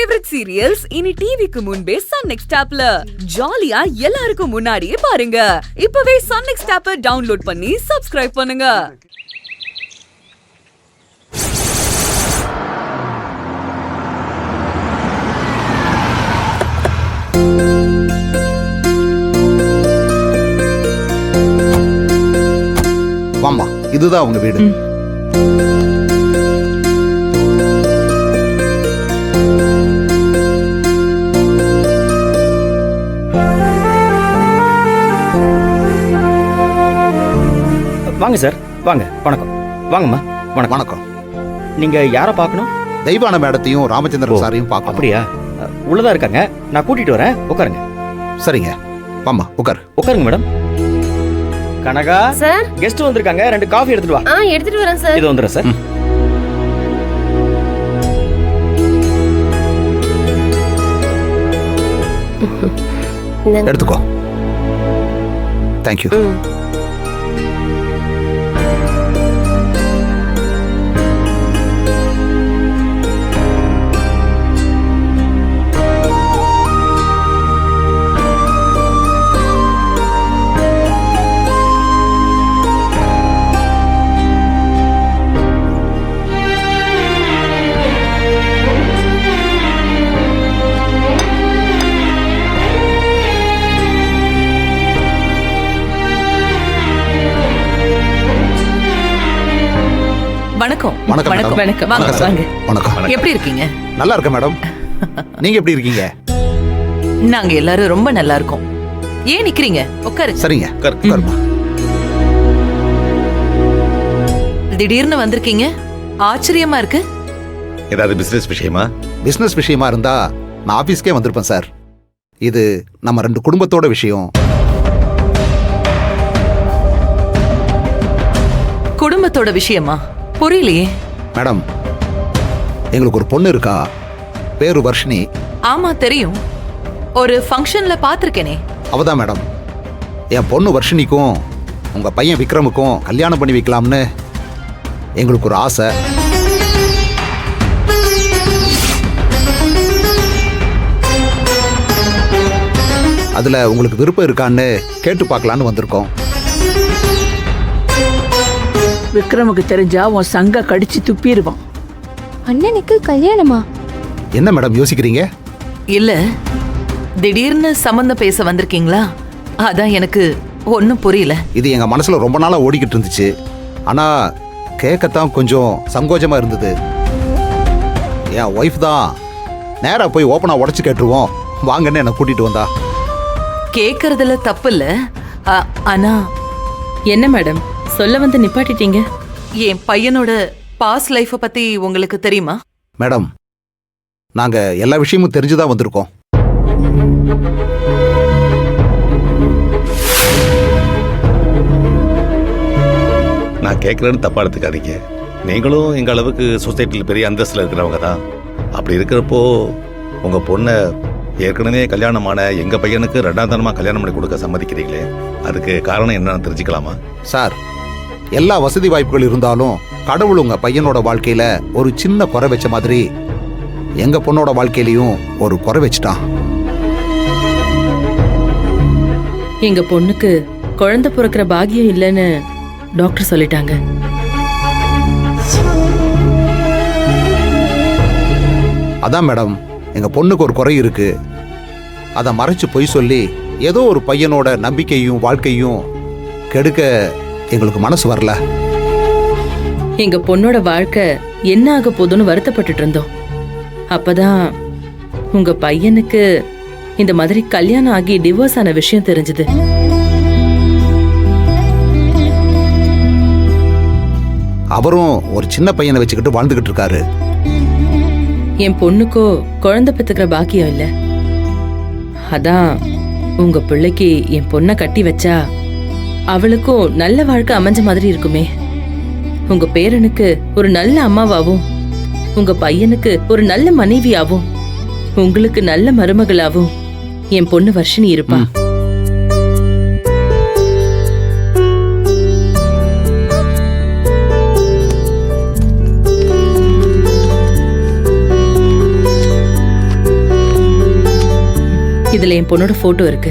Favourite serials இனி டிவிக்கு முன்பே சன் நெக்ஸ்ட் ஆப்ல ஜாலியா எல்லாருக்கும் முன்னாடியே பாருங்க. இப்பவே சன் நெக்ஸ்ட் ஆப்பை டவுன்லோட் பண்ணி சப்ஸ்கிரைப் பண்ணுங்க. வாமா, இதுதான் உங்க வீடு. வாங்க சார், வாங்க. வணக்கம். வாங்கம்மா. வணக்கம். வணக்கம். நீங்க யாரை பார்க்கணும்? தெய்வான மேடத்தையும் ராமச்சந்திரன் சாரையும் பார்க்கணும். அப்படியா? உள்ளதா இருக்காங்க, நான் கூட்டிட்டு வரேன். உட்காருங்க. சரிங்க, வாமா உட்கார். உட்காருங்க மேடம். கனகா சார், கெஸ்ட் வந்திருக்காங்க, 2 காஃபி எடுத்துட்டு வா. எடுத்துட்டு வரேன் சார். இது வந்துடுறேன் சார். எடுத்துக்கோ. தேங்க்யூ. வணக்கம். வணக்கம் மேடம். வணக்கம். வாங்க வாங்க. வணக்கம். எப்படி இருக்கீங்க? நல்லா இருக்கேன் மேடம். நீங்க எப்படி இருக்கீங்க? நாங்க எல்லாரும் ரொம்ப நல்லா இருக்கோம். ஏன் நிக்கிறீங்க? உட்காருங்க. சரிங்க, உட்காருமா. திடீர்னு வந்திருக்கீங்க, ஆச்சரியமா இருக்கு. ஏதாவது பிசினஸ் விஷயமா? பிசினஸ் விஷயமா இருந்தா நான் ஆபீஸ்க்கே வந்திருப்பேன் சார். இது நம்ம 2 குடும்பத்தோட விஷயம். குடும்பத்தோட விஷயமா? புரியலையே. மேடம், எங்களுக்கு ஒரு பொண்ணு இருக்கா, பேரு வர்ஷினி. ஆமா தெரியும், ஒரு ஃபங்க்ஷன்ல பாத்திருக்கேனே. அவதான் மேடம். என் பொண்ணு வர்ஷினிக்கும் உங்க பையன் விக்ரமுக்கும் கல்யாணம் பண்ணி வைக்கலாம்னு எங்களுக்கு ஒரு ஆசை. அதுல உங்களுக்கு விருப்பம் இருக்கான்னு கேட்டு பார்க்கலான்னு வந்திருக்கோம். விக்ரமுக்கு தெரிஞ்சா உன் சங்க கடிச்சு துப்பிடுவான். அண்ணனுக்கு கல்யாணமா? என்ன மேடம் யோசிக்கிறீங்க? இல்ல, திடீர்னு சம்பந்தம் பேச வந்திருக்கீங்களா? அதான் எனக்கு ஒன்னும் புரியல. இது எங்க மனசுல ரொம்ப நாளா ஓடிக்கிட்டு இருந்துச்சு. ஆனா கேட்கத்தான் கொஞ்சம் சங்கோஜமா இருந்தது. என் ஒய்ஃப் தான் நேரா போய் ஓப்பனா உடைச்சு கேட்டுருவோம் வாங்கன்னு என்ன கூட்டிட்டு வந்தா. கேக்குறதுல தப்பு இல்ல. ஆனா என்ன மேடம் சொல்ல வந்து நிப்பாட்டிட்டீங்க? என் பையனோட பாஸ்ட் லைஃப பத்தி உங்களுக்கு தெரியுமா? மேடம், நாங்க எல்லா விஷயமும் தெரிஞ்சுதான் வந்திருக்கோம். நான் கேட்குறேன்னு தப்பா எடுத்துக்காதீங்க. நீங்களும் எங்க அளவுக்கு சொசைட்டியில் பெரிய அந்தஸ்தில் இருக்கிறவங்க தான். அப்படி இருக்கிறப்போ உங்க பொண்ணை ஏற்கனவே கல்யாணமான எங்க பையனுக்கு 2ஆம் தரமா கல்யாணம் பண்ணி கொடுக்க சம்மதிக்கிறீங்களே, அதுக்கு காரணம் என்னன்னு தெரிஞ்சுக்கலாமா? சார், எல்லா வசதி வாய்ப்புகள் இருந்தாலும் கடவுள் உங்க பையனோட வாழ்க்கையில ஒரு சின்ன குறை வச்ச மாதிரி எங்க பொண்ணோட வாழ்க்கையிலையும் ஒரு குறை வச்சுட்டான். எங்க பொண்ணுக்கு குழந்தை பிறக்கிற பாக்கியம் இல்லைன்னு டாக்டர் சொல்லிட்டாங்க. அதான் மேடம், எங்க பொண்ணுக்கு ஒரு குறை இருக்கு. அதை மறைச்சு பொய் சொல்லி ஏதோ ஒரு பையனோட நம்பிக்கையும் வாழ்க்கையும் கெடுக்க எங்களுக்கு மனசு வரல. எங்க பொண்ணோட வாழ்க்கை என்ன ஆக போதுன்னு வருத்தப்பட்டுட்டு இருந்தோம். அப்பதான் உங்க பையனுக்கு இந்த மாதிரி கல்யாணம் ஆகி டிவோர்ஸ் ஆன விஷயம் தெரிஞ்சது. அவரும் ஒரு சின்ன பையனை வச்சுக்கிட்டு வாழ்ந்துகிட்டு இருக்காரு. என் பொண்ணுக்கோ குழந்தை பெத்துக்கிற பாக்கியம் இல்ல. அதான் உங்க பிள்ளைக்கு என் பொண்ணை கட்டி வச்சா அவளுக்கும் நல்ல வாழ்க்கை அமைஞ்ச மாதிரி இருக்குமே. உங்க பேரனுக்கு ஒரு நல்ல அம்மாவாவும், உங்க பையனுக்கு ஒரு நல்ல மனைவியாவும், உங்களுக்கு நல்ல மருமகளாவும் என் பொண்ணு வர்ஷினி இருப்பா. இதுல என் பொண்ணோட போட்டோ இருக்கு.